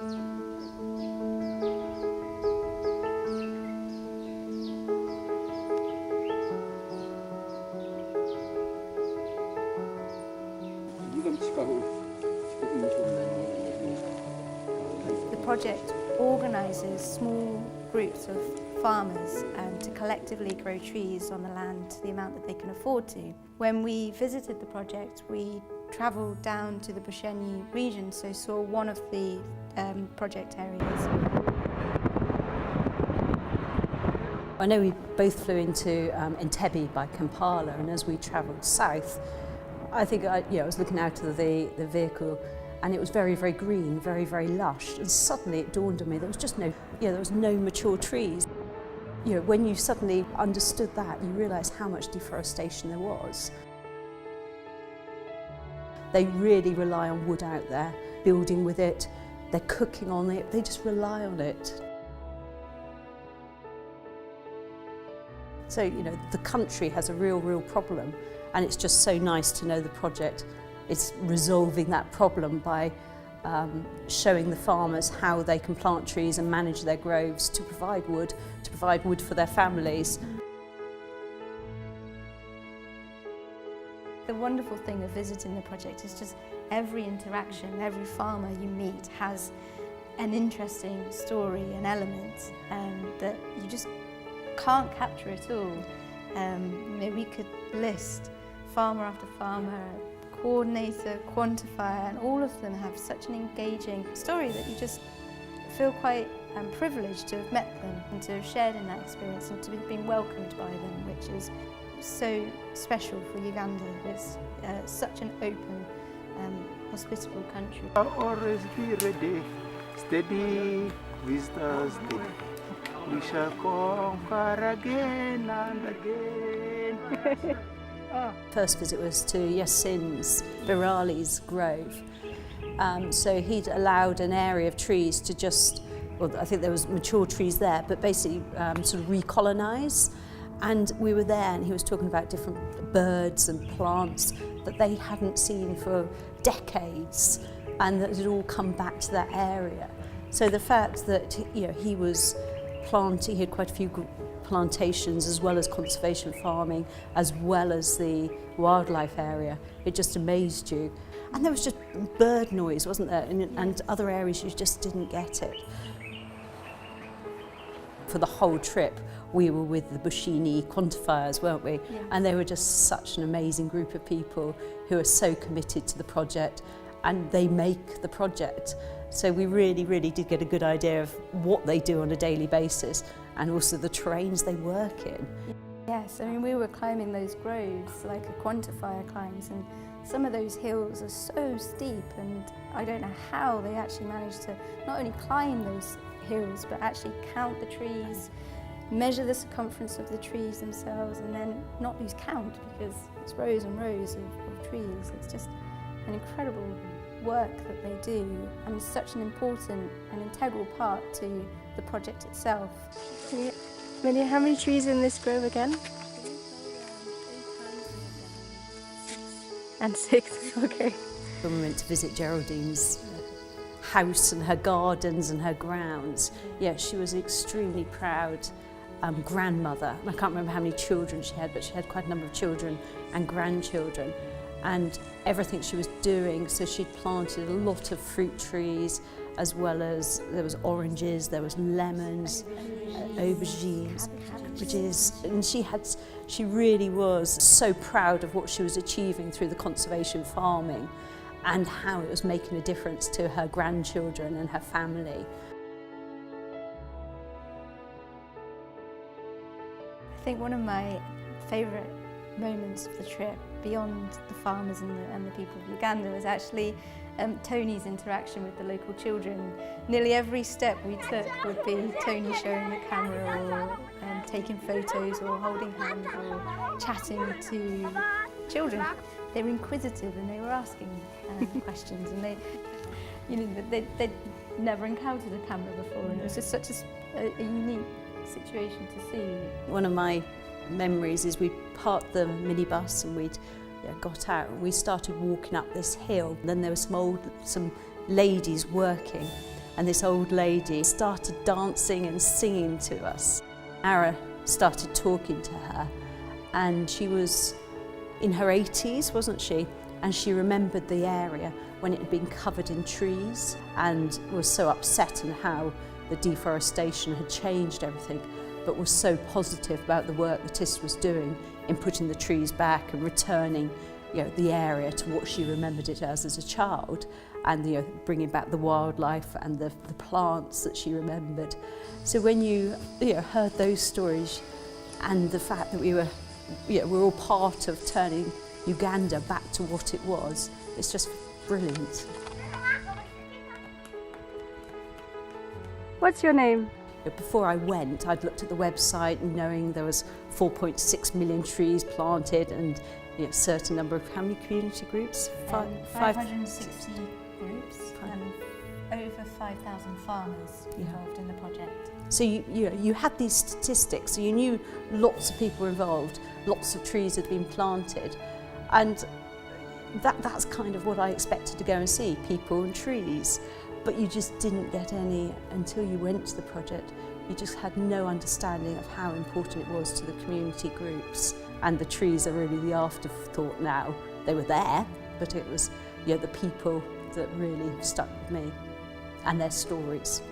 The project organises small groups of farmers to collectively grow trees on the land to the amount that they can afford to. When we visited the project, we travelled down to the Bushenyi region, so saw one of the project areas. I know we both flew into Entebbe by Kampala, and as we travelled south, I think I was looking out of the vehicle, and it was very, very green, very, very lush. And suddenly it dawned on me there was just there was no mature trees. When you suddenly understood that, you realise how much deforestation there was. They really rely on wood out there, building with it, they're cooking on it, they just rely on it. So, the country has a real problem, and it's just so nice to know the project is resolving that problem by showing the farmers how they can plant trees and manage their groves to provide wood for their families. The wonderful thing of visiting the project is just every interaction, every farmer you meet has an interesting story, an element that you just can't capture it all. We could list farmer after farmer, coordinator, quantifier, and all of them have such an engaging story that you just feel quite privileged to have met them and to have shared in that experience and to have been welcomed by them, which is so special for Uganda. It's such an open, hospitable country. Always be ready, steady visitors, steady. We shall conquer again and again. First visit was to Yasin's, Birali's grove. So he'd allowed an area of trees to I think there was mature trees there, but basically sort of recolonise. And we were there and he was talking about different birds and plants that they hadn't seen for decades and that had all come back to that area. So the fact that he was planting, he had quite a few plantations as well as conservation farming, as well as the wildlife area, it just amazed you. And there was just bird noise, wasn't there? And other areas you just didn't get it. For the whole trip, we were with the Bushenyi quantifiers, weren't we? Yeah. And they were just such an amazing group of people who are so committed to the project, and they make the project. So we really did get a good idea of what they do on a daily basis and also the terrains they work in. Yes, we were climbing those groves like a quantifier climbs, and some of those hills are so steep, and I don't know how they actually managed to not only climb those hills but actually count the trees, measure the circumference of the trees themselves, and then not lose count because it's rows and rows of trees. It's just an incredible work that they do, and it's such an important and integral part to the project itself. Minnie, how many trees are in this grove again? And 6, okay. When we went to visit Geraldine's house and her gardens and her grounds, she was an extremely proud grandmother. And I can't remember how many children she had, but she had quite a number of children and grandchildren. And everything she was doing, so she'd planted a lot of fruit trees, as well as there was oranges, there was lemons, aubergines, cabbages, and she really was so proud of what she was achieving through the conservation farming and how it was making a difference to her grandchildren and her family. I think one of my favourite moments of the trip, beyond the farmers and the people of Uganda, was actually Toni's interaction with the local children. Nearly every step we took would be Toni showing the camera or taking photos or holding hands or chatting to children. They were inquisitive and they were asking questions, and they'd never encountered a camera before, and it was just such a unique situation to see. One of my memories is we parked the minibus and we'd got out and we started walking up this hill, and then there were some ladies working, and this old lady started dancing and singing to us. Ara started talking to her, and she was in her 80s, wasn't she? And she remembered the area when it had been covered in trees and was so upset in how the deforestation had changed everything, but was so positive about the work that Tis was doing in putting the trees back and returning, the area to what she remembered it as a child, and bringing back the wildlife and the plants that she remembered. So when you heard those stories, and the fact that we're all part of turning Uganda back to what it was, it's just brilliant. What's your name? Before I went, I'd looked at the website and knowing there was 4.6 million trees planted and a certain number of, how many community groups? 560 groups and over 5,000 farmers involved in the project. So you had these statistics, so you knew lots of people were involved, lots of trees had been planted, and that's kind of what I expected to go and see, people and trees. But you just didn't get any until you went to the project. You just had no understanding of how important it was to the community groups. And the trees are really the afterthought now. They were there, but it was the people that really stuck with me and their stories.